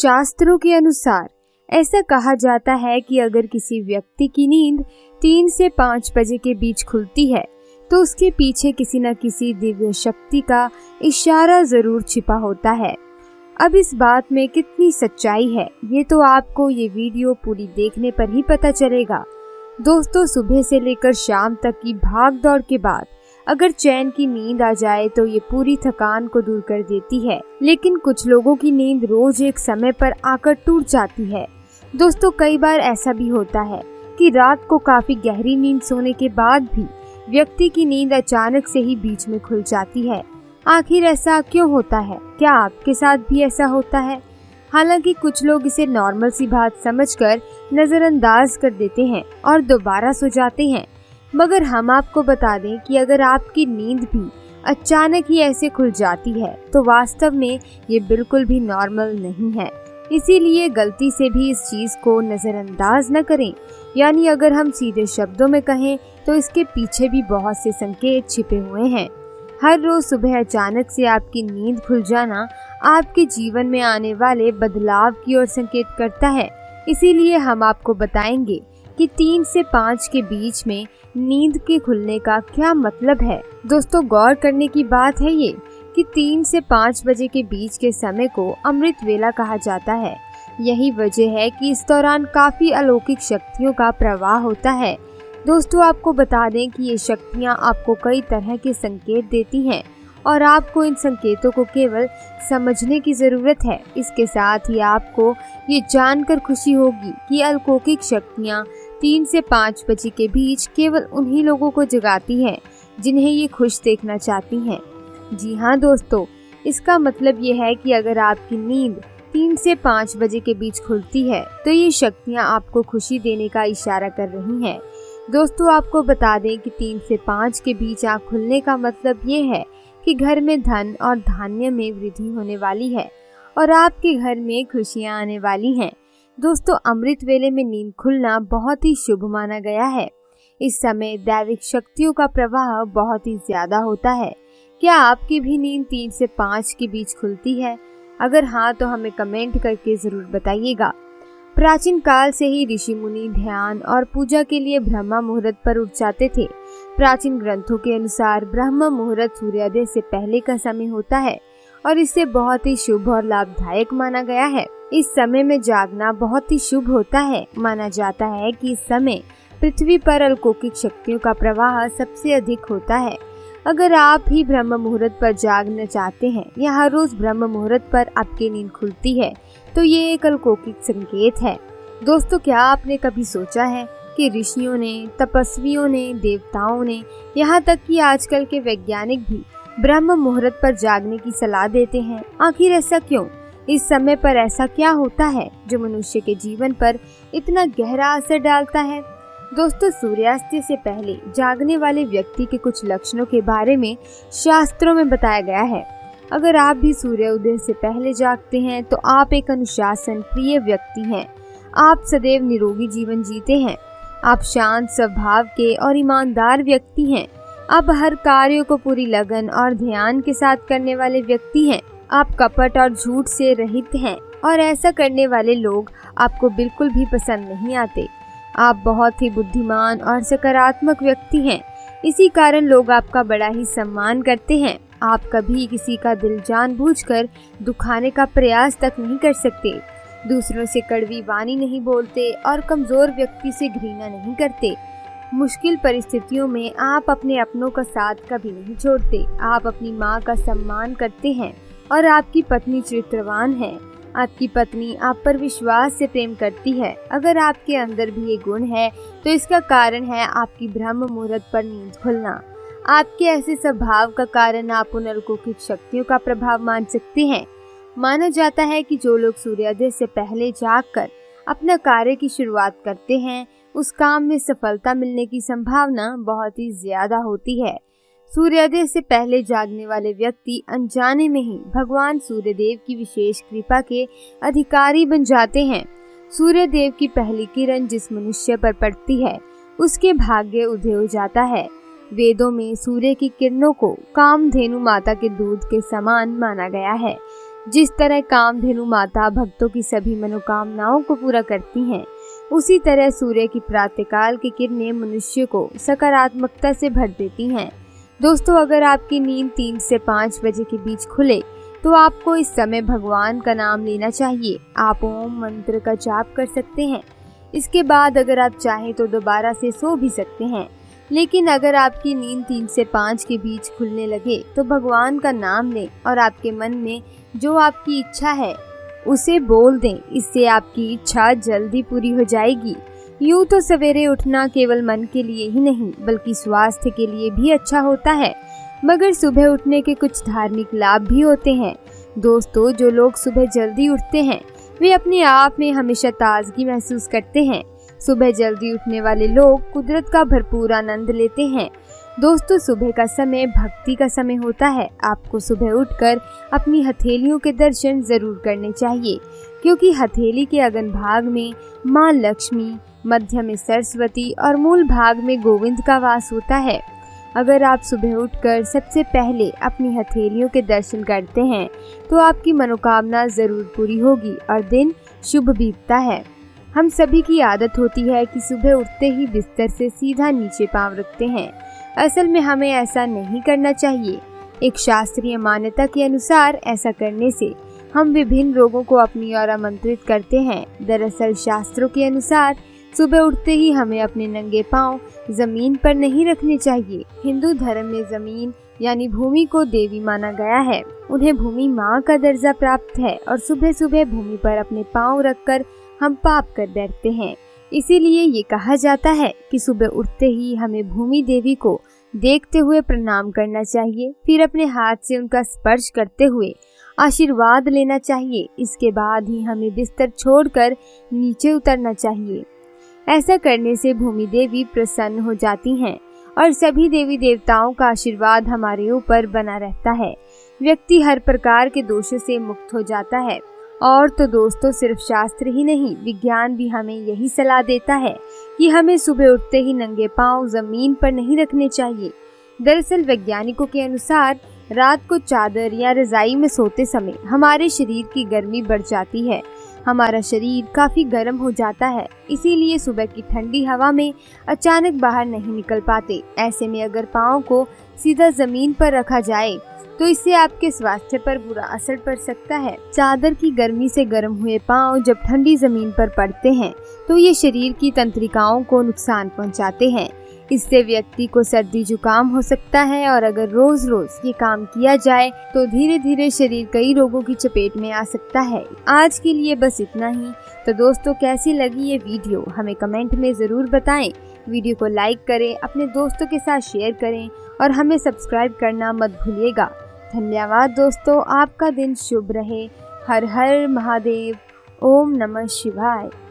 शास्त्रों के अनुसार ऐसा कहा जाता है कि अगर किसी व्यक्ति की नींद 3 से 5 बजे के बीच खुलती है तो उसके पीछे किसी न किसी दिव्य शक्ति का इशारा जरूर छिपा होता है। अब इस बात में कितनी सच्चाई है ये तो आपको ये वीडियो पूरी देखने पर ही पता चलेगा। दोस्तों, सुबह से लेकर शाम तक की भाग दौड़ के बाद अगर चैन की नींद आ जाए तो ये पूरी थकान को दूर कर देती है, लेकिन कुछ लोगों की नींद रोज एक समय पर आकर टूट जाती है। दोस्तों, कई बार ऐसा भी होता है कि रात को काफी गहरी नींद सोने के बाद भी व्यक्ति की नींद अचानक से ही बीच में खुल जाती है। आखिर ऐसा क्यों होता है? क्या आपके साथ भी ऐसा होता है? हालांकि कुछ लोग इसे नॉर्मल सी बात समझकर नजरअंदाज कर देते हैं और दोबारा सो जाते हैं, मगर हम आपको बता दें कि अगर आपकी नींद भी अचानक ही ऐसे खुल जाती है तो वास्तव में ये बिल्कुल भी नॉर्मल नहीं है। इसीलिए गलती से भी इस चीज को नजरअंदाज न करें। यानी अगर हम सीधे शब्दों में कहें तो इसके पीछे भी बहुत से संकेत छिपे हुए हैं। हर रोज सुबह अचानक से आपकी नींद खुल जाना आपके जीवन में आने वाले बदलाव की ओर संकेत करता है। इसीलिए हम आपको बताएंगे कि 3 से 5 के बीच में नींद के खुलने का क्या मतलब है। दोस्तों, गौर करने की बात है ये कि 3 से 5 बजे के बीच के समय को अमृत वेला कहा जाता है। यही वजह है कि इस दौरान काफी अलौकिक शक्तियों का प्रवाह होता है। दोस्तों, आपको बता दें कि ये शक्तियाँ आपको कई तरह के संकेत देती हैं और आपको इन संकेतों को केवल समझने की जरूरत है। इसके साथ ही आपको ये जानकर खुशी होगी कि अलौकिक शक्तियाँ 3 से 5 बजे के बीच केवल उन्हीं लोगों को जगाती हैं जिन्हें ये खुश देखना चाहती हैं। जी हाँ दोस्तों, इसका मतलब ये है कि अगर आपकी नींद 3 से 5 बजे के बीच खुलती है तो ये शक्तियाँ आपको खुशी देने का इशारा कर रही हैं। दोस्तों, आपको बता दें कि 3 से 5 के बीच आँख खुलने का मतलब ये है कि घर में धन और धान्य में वृद्धि होने वाली है और आपके घर में खुशियां आने वाली हैं। दोस्तों, अमृत वेले में नींद खुलना बहुत ही शुभ माना गया है। इस समय दैविक शक्तियों का प्रवाह बहुत ही ज्यादा होता है। क्या आपकी भी नींद 3 से 5 के बीच खुलती है? अगर हाँ तो हमें कमेंट करके जरूर बताइएगा। प्राचीन काल से ही ऋषि मुनि ध्यान और पूजा के लिए ब्रह्म मुहूर्त पर उठ जाते थे। प्राचीन ग्रंथों के अनुसार ब्रह्म मुहूर्त सूर्योदय से पहले का समय होता है और इसे बहुत ही शुभ और लाभदायक माना गया है। इस समय में जागना बहुत ही शुभ होता है। माना जाता है कि इस समय पृथ्वी पर अलौकिक शक्तियों का प्रवाह सबसे अधिक होता है। अगर आप ही ब्रह्म मुहूर्त पर जागना चाहते हैं या हर रोज ब्रह्म मुहूर्त पर आपकी नींद खुलती है तो ये एक अलौकिक संकेत है। दोस्तों, क्या आपने कभी सोचा है कि ऋषियों ने, तपस्वियों ने, देवताओं ने, यहाँ तक कि आजकल के वैज्ञानिक भी ब्रह्म मुहूर्त पर जागने की सलाह देते हैं? आखिर ऐसा क्यों? इस समय पर ऐसा क्या होता है जो मनुष्य के जीवन पर इतना गहरा असर डालता है? दोस्तों, सूर्यास्त से पहले जागने वाले व्यक्ति के कुछ लक्षणों के बारे में शास्त्रों में बताया गया है। अगर आप भी सूर्योदय से पहले जागते हैं तो आप एक अनुशासन प्रिय व्यक्ति हैं। आप सदैव निरोगी जीवन जीते हैं। आप शांत स्वभाव के और ईमानदार व्यक्ति हैं। आप हर कार्य को पूरी लगन और ध्यान के साथ करने वाले व्यक्ति हैं। आप कपट और झूठ से रहित हैं और ऐसा करने वाले लोग आपको बिल्कुल भी पसंद नहीं आते। आप बहुत ही बुद्धिमान और सकारात्मक व्यक्ति हैं। इसी कारण लोग आपका बड़ा ही सम्मान करते हैं। आप कभी किसी का दिल जानबूझकर दुखाने का प्रयास तक नहीं कर सकते। दूसरों से कड़वी वाणी नहीं बोलते और कमजोर व्यक्ति से घृणा नहीं करते। मुश्किल परिस्थितियों में आप अपने अपनों का साथ कभी नहीं छोड़ते। आप अपनी माँ का सम्मान करते हैं और आपकी पत्नी चरित्रवान है। आपकी पत्नी आप पर विश्वास से प्रेम करती है। अगर आपके अंदर भी ये गुण है तो इसका कारण है आपकी ब्रह्म मुहूर्त पर नींद खुलना। आपके ऐसे स्वभाव का कारण आप उन अलौकिक शक्तियों का प्रभाव मान सकते हैं। माना जाता है कि जो लोग सूर्योदय से पहले जागकर अपना कार्य की शुरुआत करते हैं उस काम में सफलता मिलने की संभावना बहुत ही ज्यादा होती है। सूर्योदय से पहले जागने वाले व्यक्ति अनजाने में ही भगवान सूर्यदेव की विशेष कृपा के अधिकारी बन जाते हैं। सूर्यदेव की पहली किरण जिस मनुष्य पर पड़ती है उसके भाग्य उदय हो जाता है। वेदों में सूर्य की किरणों को कामधेनु माता के दूध के समान माना गया है। जिस तरह कामधेनु माता भक्तों की सभी मनोकामनाओं को पूरा करती हैं, उसी तरह सूर्य की प्रातःकाल की किरणें मनुष्य को सकारात्मकता से भर देती हैं। दोस्तों, अगर आपकी नींद 3 से 5 बजे के बीच खुले तो आपको इस समय भगवान का नाम लेना चाहिए। आप ओम मंत्र का जाप कर सकते हैं। इसके बाद अगर आप चाहें तो दोबारा से सो भी सकते हैं। लेकिन अगर आपकी नींद 3 से 5 के बीच खुलने लगे तो भगवान का नाम लें और आपके मन में जो आपकी इच्छा है उसे बोल दें। इससे आपकी इच्छा जल्दी पूरी हो जाएगी। यूं तो सवेरे उठना केवल मन के लिए ही नहीं बल्कि स्वास्थ्य के लिए भी अच्छा होता है, मगर सुबह उठने के कुछ धार्मिक लाभ भी होते हैं। दोस्तों, जो लोग सुबह जल्दी उठते हैं वे अपने आप में हमेशा ताजगी महसूस करते हैं। सुबह जल्दी उठने वाले लोग कुदरत का भरपूर आनंद लेते हैं। दोस्तों, सुबह का समय भक्ति का समय होता है। आपको सुबह उठकर अपनी हथेलियों के दर्शन जरूर करने चाहिए, क्योंकि हथेली के अगन भाग में माँ लक्ष्मी, मध्य में सरस्वती और मूल भाग में गोविंद का वास होता है। अगर आप सुबह उठकर सबसे पहले अपनी हथेलियों के दर्शन करते हैं तो आपकी मनोकामना जरूर पूरी होगी और दिन शुभ बीतता है। हम सभी की आदत होती है कि सुबह उठते ही बिस्तर से सीधा नीचे पांव रखते हैं। असल में हमें ऐसा नहीं करना चाहिए। एक शास्त्रीय मान्यता के अनुसार ऐसा करने से हम विभिन्न रोगों को अपनी ओर आमंत्रित करते हैं। दरअसल शास्त्रों के अनुसार सुबह उठते ही हमें अपने नंगे पांव जमीन पर नहीं रखने चाहिए। हिंदू धर्म में जमीन यानी भूमि को देवी माना गया है। उन्हें भूमि माँ का दर्जा प्राप्त है और सुबह सुबह भूमि पर अपने पांव रखकर हम पाप कर बैठते हैं। इसीलिए ये कहा जाता है कि सुबह उठते ही हमें भूमि देवी को देखते हुए प्रणाम करना चाहिए, फिर अपने हाथ से उनका स्पर्श करते हुए आशीर्वाद लेना चाहिए। इसके बाद ही हमें बिस्तर छोड़कर नीचे उतरना चाहिए। ऐसा करने से भूमि देवी प्रसन्न हो जाती हैं और सभी देवी देवताओं का आशीर्वाद हमारे ऊपर बना रहता है। व्यक्ति हर प्रकार के दोषों से मुक्त हो जाता है। और तो दोस्तों, सिर्फ शास्त्र ही नहीं, विज्ञान भी हमें यही सलाह देता है कि हमें सुबह उठते ही नंगे पांव जमीन पर नहीं रखने चाहिए। दरअसल वैज्ञानिकों के अनुसार रात को चादर या रजाई में सोते समय हमारे शरीर की गर्मी बढ़ जाती है। हमारा शरीर काफी गर्म हो जाता है, इसीलिए सुबह की ठंडी हवा में अचानक बाहर नहीं निकल पाते। ऐसे में अगर पाँव को सीधा जमीन पर रखा जाए तो इससे आपके स्वास्थ्य पर बुरा असर पड़ सकता है। चादर की गर्मी से गर्म हुए पाँव जब ठंडी जमीन पर पड़ते हैं तो ये शरीर की तंत्रिकाओं को नुकसान पहुंचाते हैं। इससे व्यक्ति को सर्दी जुकाम हो सकता है और अगर रोज रोज ये काम किया जाए तो धीरे धीरे शरीर कई रोगों की चपेट में आ सकता है। आज के लिए बस इतना ही। तो दोस्तों, कैसी लगी ये वीडियो हमें कमेंट में जरूर बताएं। वीडियो को लाइक करें, अपने दोस्तों के साथ शेयर करें और हमें सब्सक्राइब करना मत भूलिएगा। धन्यवाद दोस्तों, आपका दिन शुभ रहे। हर हर महादेव। ओम नमः शिवाय।